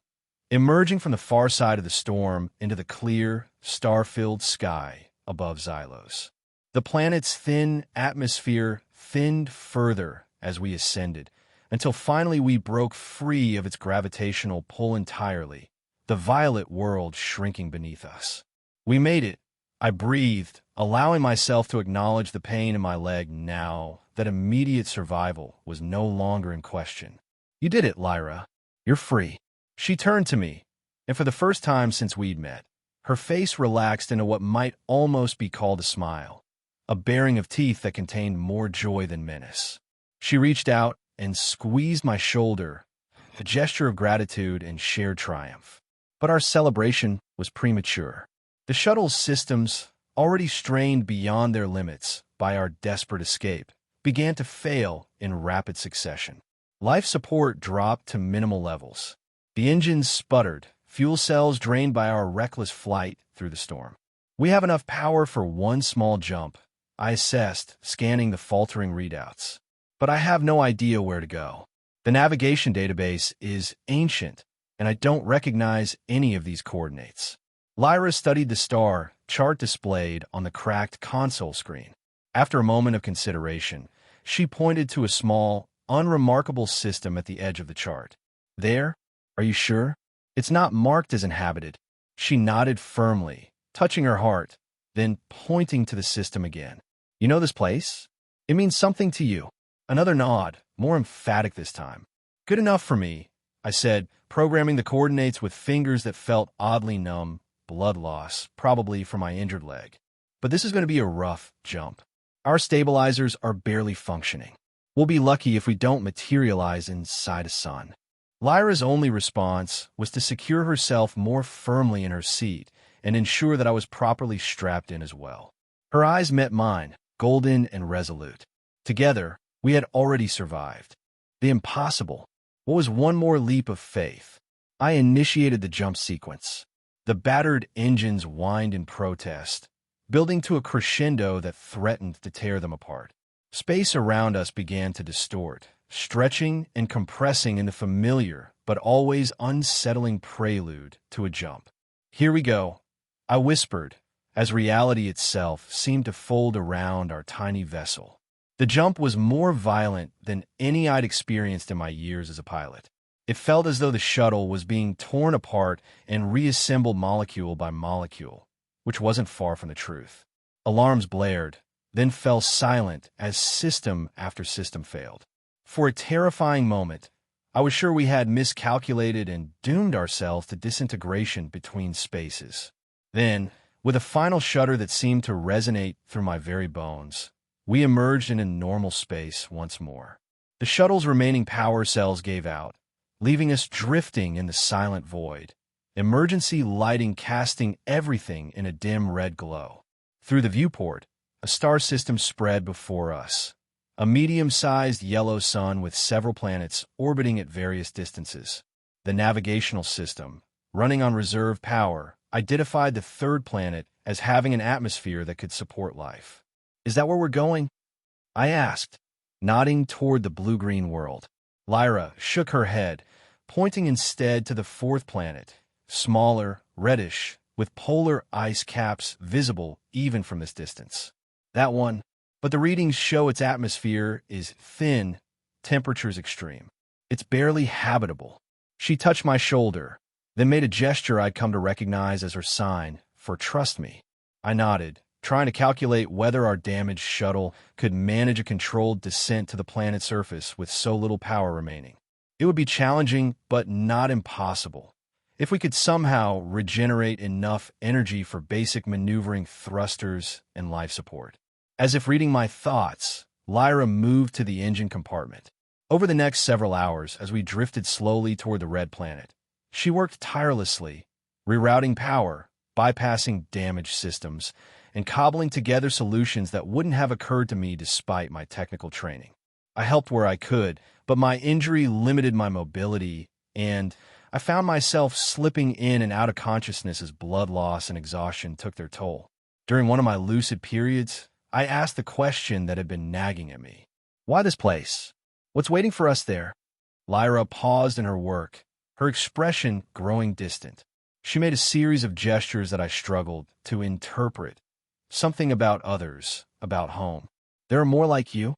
emerging from the far side of the storm into the clear, star-filled sky above Xylos. The planet's thin atmosphere thinned further as we ascended, until finally we broke free of its gravitational pull entirely, the violet world shrinking beneath us. We made it, I breathed, allowing myself to acknowledge the pain in my leg now that immediate survival was no longer in question. "You did it, Lyra. You're free." She turned to me, and for the first time since we'd met, her face relaxed into what might almost be called a smile, a baring of teeth that contained more joy than menace. She reached out and squeezed my shoulder, a gesture of gratitude and shared triumph. But our celebration was premature. The shuttle's systems, already strained beyond their limits by our desperate escape, began to fail in rapid succession. Life support dropped to minimal levels. The engines sputtered, fuel cells drained by our reckless flight through the storm. "We have enough power for one small jump," I assessed, scanning the faltering readouts. "But I have no idea where to go. The navigation database is ancient, and I don't recognize any of these coordinates." Lyra studied the star chart displayed on the cracked console screen. After a moment of consideration, she pointed to a small, unremarkable system at the edge of the chart. "There? Are you sure? It's not marked as inhabited." She nodded firmly, touching her heart, then pointing to the system again. "You know this place? It means something to you." Another nod, more emphatic this time. "Good enough for me," I said, programming the coordinates with fingers that felt oddly numb, blood loss, probably from my injured leg. "But this is going to be a rough jump. Our stabilizers are barely functioning. We'll be lucky if we don't materialize inside a sun." Lyra's only response was to secure herself more firmly in her seat and ensure that I was properly strapped in as well. Her eyes met mine, golden and resolute. Together, we had already survived. The impossible. What was one more leap of faith? I initiated the jump sequence. The battered engines whined in protest, building to a crescendo that threatened to tear them apart. Space around us began to distort, stretching and compressing in the familiar but always unsettling prelude to a jump. "Here we go," I whispered, as reality itself seemed to fold around our tiny vessel. The jump was more violent than any I'd experienced in my years as a pilot. It felt as though the shuttle was being torn apart and reassembled molecule by molecule, which wasn't far from the truth. Alarms blared, then fell silent as system after system failed. For a terrifying moment, I was sure we had miscalculated and doomed ourselves to disintegration between spaces. Then, with a final shudder that seemed to resonate through my very bones, we emerged in a normal space once more. The shuttle's remaining power cells gave out, leaving us drifting in the silent void, emergency lighting casting everything in a dim red glow. Through the viewport, a star system spread before us, a medium-sized yellow sun with several planets orbiting at various distances. The navigational system, running on reserve power, identified the third planet as having an atmosphere that could support life. "Is that where we're going?" I asked, nodding toward the blue-green world. Lyra shook her head, pointing instead to the fourth planet, smaller, reddish, with polar ice caps visible even from this distance. "That one. But the readings show its atmosphere is thin, temperatures extreme. It's barely habitable." She touched my shoulder, then made a gesture I'd come to recognize as her sign for "trust me." I nodded, trying to calculate whether our damaged shuttle could manage a controlled descent to the planet's surface with so little power remaining. It would be challenging, but not impossible, if we could somehow regenerate enough energy for basic maneuvering thrusters and life support. As if reading my thoughts, Lyra moved to the engine compartment. Over the next several hours, as we drifted slowly toward the red planet, she worked tirelessly, rerouting power, bypassing damaged systems, and cobbling together solutions that wouldn't have occurred to me despite my technical training. I helped where I could, but my injury limited my mobility, and I found myself slipping in and out of consciousness as blood loss and exhaustion took their toll. During one of my lucid periods, I asked the question that had been nagging at me. "Why this place? What's waiting for us there?" Lyra paused in her work, her expression growing distant. She made a series of gestures that I struggled to interpret. Something about others, about home. "There are more like you?"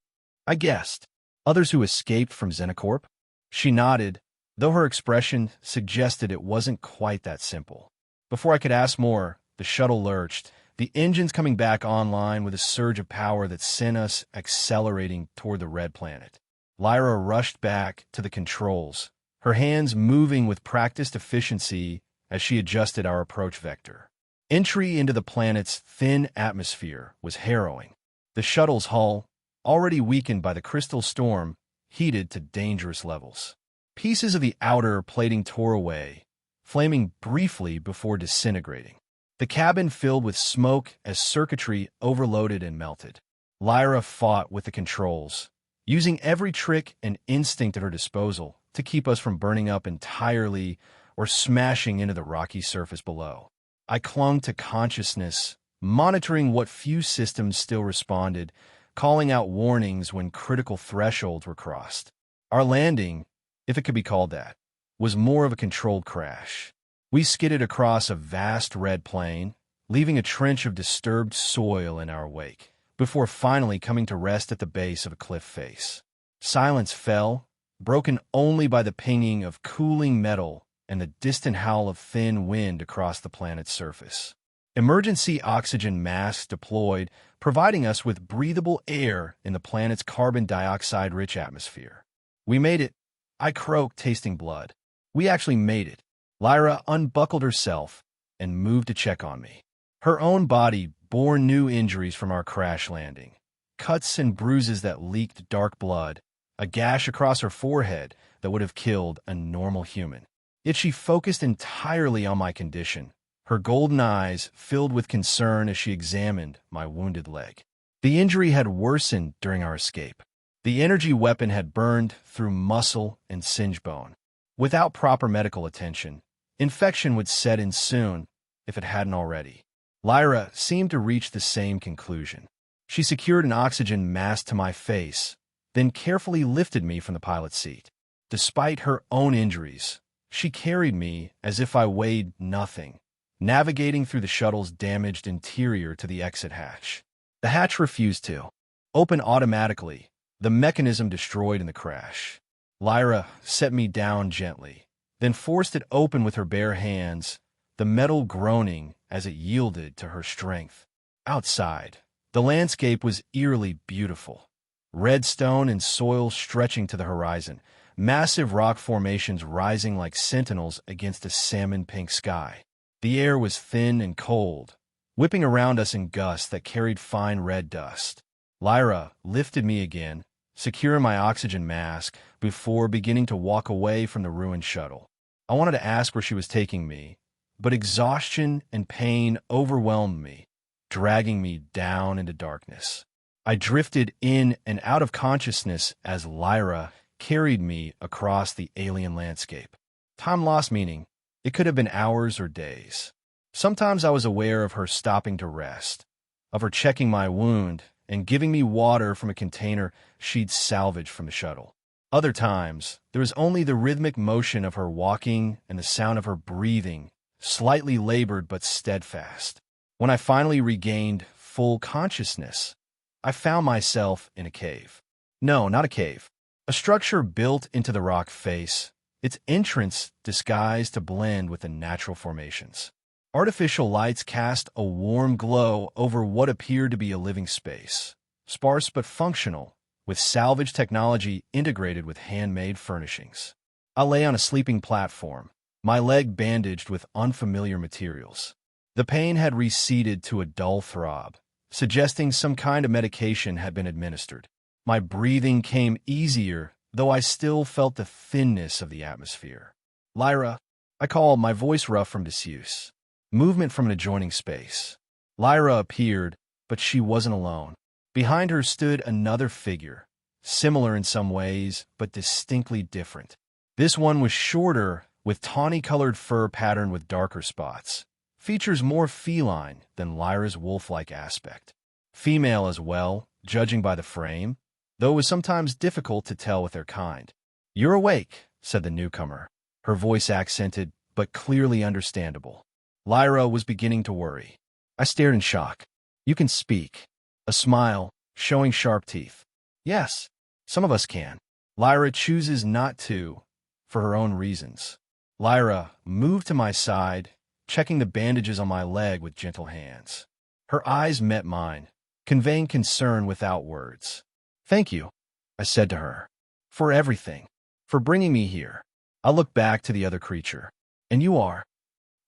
I guessed. "Others who escaped from Xenocorp?" She nodded, though her expression suggested it wasn't quite that simple. Before I could ask more, the shuttle lurched, the engines coming back online with a surge of power that sent us accelerating toward the red planet. Lyra rushed back to the controls, her hands moving with practiced efficiency as she adjusted our approach vector. Entry into the planet's thin atmosphere was harrowing. The shuttle's hull, already weakened by the crystal storm, heated to dangerous levels. Pieces of the outer plating tore away, flaming briefly before disintegrating. The cabin filled with smoke as circuitry overloaded and melted. Lyra fought with the controls, using every trick and instinct at her disposal to keep us from burning up entirely or smashing into the rocky surface below. I clung to consciousness, monitoring what few systems still responded, calling out warnings when critical thresholds were crossed. Our landing, if it could be called that, was more of a controlled crash. We skidded across a vast red plain, leaving a trench of disturbed soil in our wake, before finally coming to rest at the base of a cliff face. Silence fell, broken only by the pinging of cooling metal and the distant howl of thin wind across the planet's surface. Emergency oxygen masks deployed, providing us with breathable air in the planet's carbon dioxide-rich atmosphere. "We made it," I croaked, tasting blood. "We actually made it." Lyra unbuckled herself and moved to check on me. Her own body bore new injuries from our crash landing. Cuts and bruises that leaked dark blood, a gash across her forehead that would have killed a normal human. Yet she focused entirely on my condition, her golden eyes filled with concern as she examined my wounded leg. The injury had worsened during our escape. The energy weapon had burned through muscle and singed bone. Without proper medical attention, infection would set in soon, if it hadn't already. Lyra seemed to reach the same conclusion. She secured an oxygen mask to my face, then carefully lifted me from the pilot's seat. Despite her own injuries, she carried me as if I weighed nothing, navigating through the shuttle's damaged interior to the exit hatch. The hatch refused to open automatically, the mechanism destroyed in the crash. Lyra set me down gently, then forced it open with her bare hands, the metal groaning as it yielded to her strength. Outside, the landscape was eerily beautiful. Red stone and soil stretching to the horizon, massive rock formations rising like sentinels against a salmon-pink sky. The air was thin and cold, whipping around us in gusts that carried fine red dust. Lyra lifted me again, securing my oxygen mask before beginning to walk away from the ruined shuttle. I wanted to ask where she was taking me, but exhaustion and pain overwhelmed me, dragging me down into darkness. I drifted in and out of consciousness as Lyra carried me across the alien landscape. Time lost meaning. It could have been hours or days. Sometimes I was aware of her stopping to rest, of her checking my wound and giving me water from a container she'd salvaged from the shuttle. Other times, there was only the rhythmic motion of her walking and the sound of her breathing, slightly labored but steadfast. When I finally regained full consciousness, I found myself in a cave. No, not a cave. A structure built into the rock face, its entrance disguised to blend with the natural formations. Artificial lights cast a warm glow over what appeared to be a living space, sparse but functional, with salvage technology integrated with handmade furnishings. I lay on a sleeping platform, my leg bandaged with unfamiliar materials. The pain had receded to a dull throb, suggesting some kind of medication had been administered. My breathing came easier, though I still felt the thinness of the atmosphere. Lyra, I called, my voice rough from disuse. Movement from an adjoining space. Lyra appeared, but she wasn't alone. Behind her stood another figure, similar in some ways, but distinctly different. This one was shorter, with tawny-colored fur patterned with darker spots. Features more feline than Lyra's wolf-like aspect. Female as well, judging by the frame, though it was sometimes difficult to tell with their kind. "You're awake," said the newcomer, her voice accented, but clearly understandable. Lyra was beginning to worry. I stared in shock. "You can speak." A smile, showing sharp teeth. "Yes, some of us can." Lyra chooses not to, for her own reasons. Lyra moved to my side, checking the bandages on my leg with gentle hands. Her eyes met mine, conveying concern without words. "Thank you," I said to her, "for everything, for bringing me here." I looked back to the other creature. "And you are?"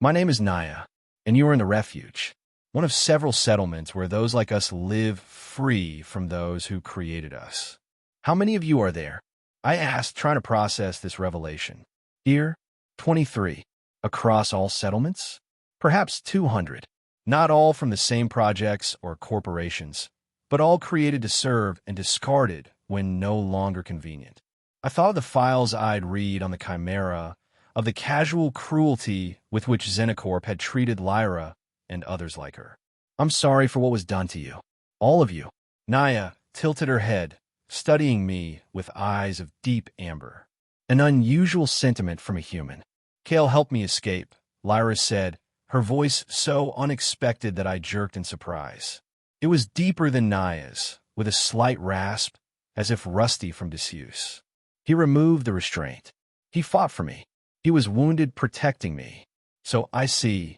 "My name is Naya, and you are in the refuge, one of several settlements where those like us live free from those who created us." "How many of you are there?" I asked, trying to process this revelation. "Here, 23. Across all settlements? Perhaps 200. Not all from the same projects or corporations, but all created to serve and discarded when no longer convenient." I thought of the files I'd read on the Chimera, of the casual cruelty with which Xenocorp had treated Lyra and others like her. "I'm sorry for what was done to you. All of you." Naya tilted her head, studying me with eyes of deep amber. An unusual sentiment from a human. "Kale helped me escape," Lyra said, her voice so unexpected that I jerked in surprise. It was deeper than Naya's, with a slight rasp, as if rusty from disuse. "He removed the restraint. He fought for me. He was wounded protecting me." "So I see,"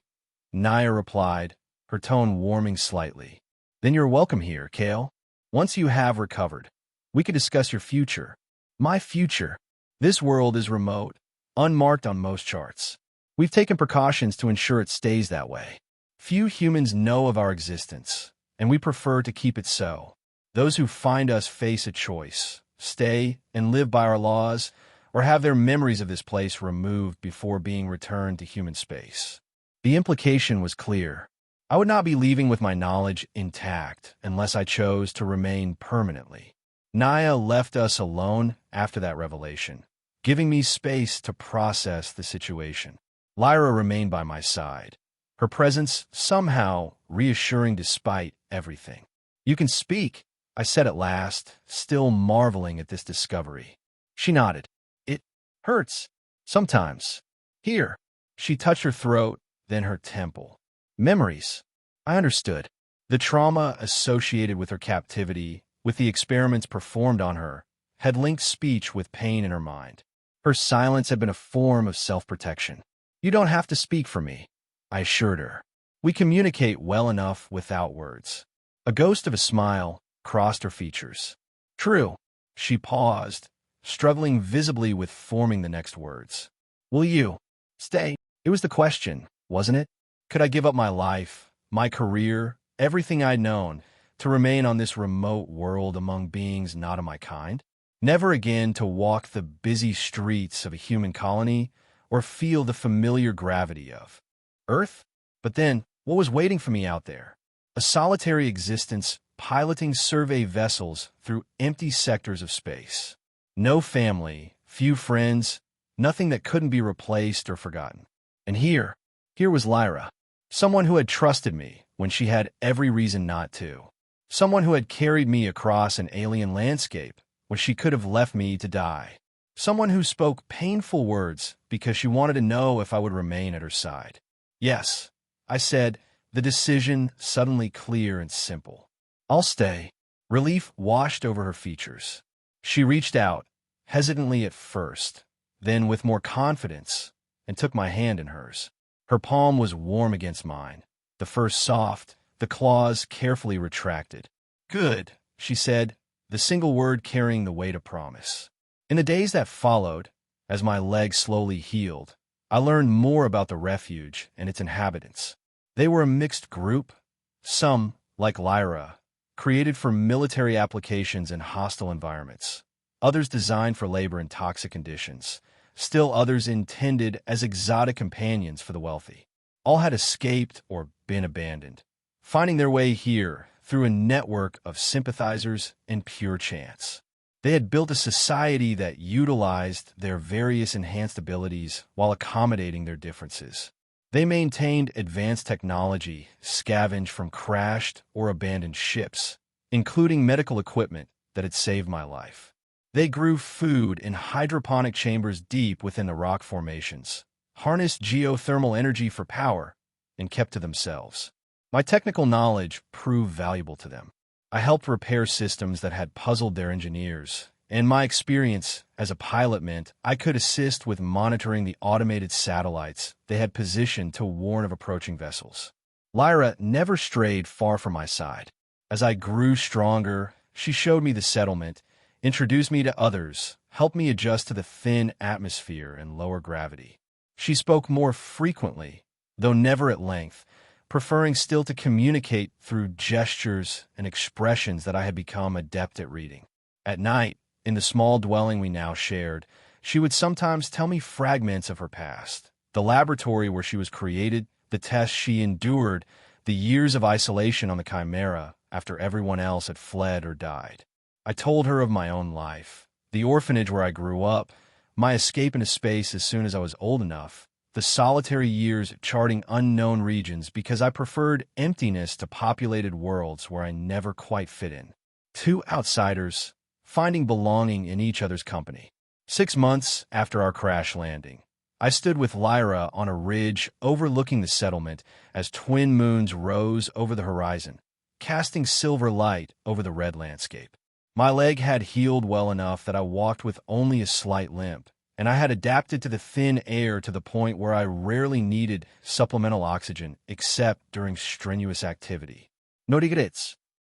Naya replied, her tone warming slightly. "Then you're welcome here, Kale. Once you have recovered, we could discuss your future." "My future? This world is remote, unmarked on most charts. We've taken precautions to ensure it stays that way. Few humans know of our existence, and we prefer to keep it so. Those who find us face a choice: stay and live by our laws, or have their memories of this place removed before being returned to human space." The implication was clear. I would not be leaving with my knowledge intact unless I chose to remain permanently. Naya left us alone after that revelation, giving me space to process the situation. Lyra remained by my side, her presence somehow reassuring despite everything. "You can speak," I said at last, still marveling at this discovery. She nodded. "It hurts. Sometimes. Here." She touched her throat, then her temple. "Memories." I understood. The trauma associated with her captivity, with the experiments performed on her, had linked speech with pain in her mind. Her silence had been a form of self-protection. "You don't have to speak for me," I assured her. "We communicate well enough without words." A ghost of a smile crossed her features. "True." She paused, struggling visibly with forming the next words. "Will you stay?" It was the question, wasn't it? Could I give up my life, my career, everything I'd known, to remain on this remote world among beings not of my kind? Never again to walk the busy streets of a human colony or feel the familiar gravity of Earth? But then, what was waiting for me out there? A solitary existence piloting survey vessels through empty sectors of space. No family, few friends, nothing that couldn't be replaced or forgotten. And here was Lyra, someone who had trusted me when she had every reason not to. Someone who had carried me across an alien landscape when she could have left me to die. Someone who spoke painful words because she wanted to know if I would remain at her side. Yes, I said, the decision suddenly clear and simple. I'll stay. Relief washed over her features. She reached out, hesitantly at first, then with more confidence, and took my hand in hers. Her palm was warm against mine, the fur soft, the claws carefully retracted. Good, she said, the single word carrying the weight of promise. In the days that followed, as my legs slowly healed, I learned more about the refuge and its inhabitants. They were a mixed group, some, like Lyra, created for military applications in hostile environments, others designed for labor in toxic conditions, still others intended as exotic companions for the wealthy. All had escaped or been abandoned, finding their way here through a network of sympathizers and pure chance. They had built a society that utilized their various enhanced abilities while accommodating their differences. They maintained advanced technology scavenged from crashed or abandoned ships, including medical equipment that had saved my life. They grew food in hydroponic chambers deep within the rock formations, harnessed geothermal energy for power, and kept to themselves. My technical knowledge proved valuable to them. I helped repair systems that had puzzled their engineers, and my experience as a pilot meant I could assist with monitoring the automated satellites they had positioned to warn of approaching vessels. Lyra never strayed far from my side. As I grew stronger, she showed me the settlement, introduced me to others, helped me adjust to the thin atmosphere and lower gravity. She spoke more frequently, though never at length, preferring still to communicate through gestures and expressions that I had become adept at reading. At night, in the small dwelling we now shared, she would sometimes tell me fragments of her past, the laboratory where she was created, the tests she endured, the years of isolation on the Chimera after everyone else had fled or died. I told her of my own life, the orphanage where I grew up, my escape into space as soon as I was old enough, the solitary years charting unknown regions because I preferred emptiness to populated worlds where I never quite fit in. Two outsiders, finding belonging in each other's company. 6 months after our crash landing, I stood with Lyra on a ridge overlooking the settlement as twin moons rose over the horizon, casting silver light over the red landscape. My leg had healed well enough that I walked with only a slight limp, and I had adapted to the thin air to the point where I rarely needed supplemental oxygen except during strenuous activity. "No regrets?"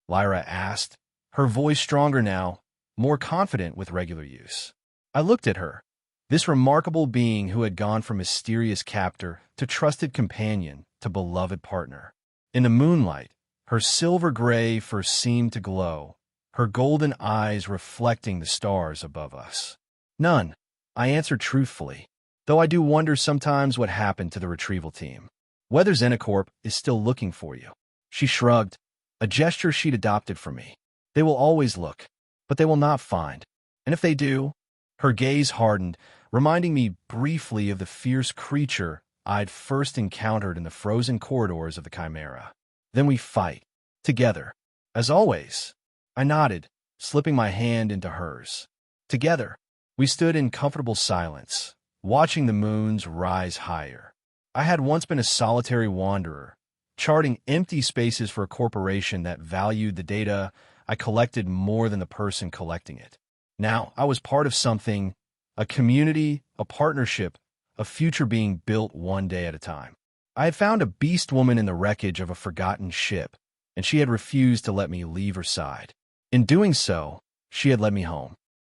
Lyra asked, her voice stronger now, more confident with regular use. I looked at her, this remarkable being who had gone from mysterious captor to trusted companion to beloved partner. In the moonlight, her silver gray fur seemed to glow, her golden eyes reflecting the stars above us. "None," I answered truthfully, though I do wonder sometimes what happened to the retrieval team. "Whether Xenocorp is still looking for you." She shrugged, a gesture she'd adopted from me. "They will always look, but they will not find. And if they do..." Her gaze hardened, reminding me briefly of the fierce creature I'd first encountered in the frozen corridors of the Chimera. "Then we fight. Together. As always." I nodded, slipping my hand into hers. Together. We stood in comfortable silence, watching the moons rise higher. I had once been a solitary wanderer, charting empty spaces for a corporation that valued the data I collected more than the person collecting it. Now I was part of something, a community, a partnership, a future being built one day at a time. I had found a Beastwoman in the wreckage of a forgotten ship, and she had refused to let me leave her side. In doing so, she had led me home.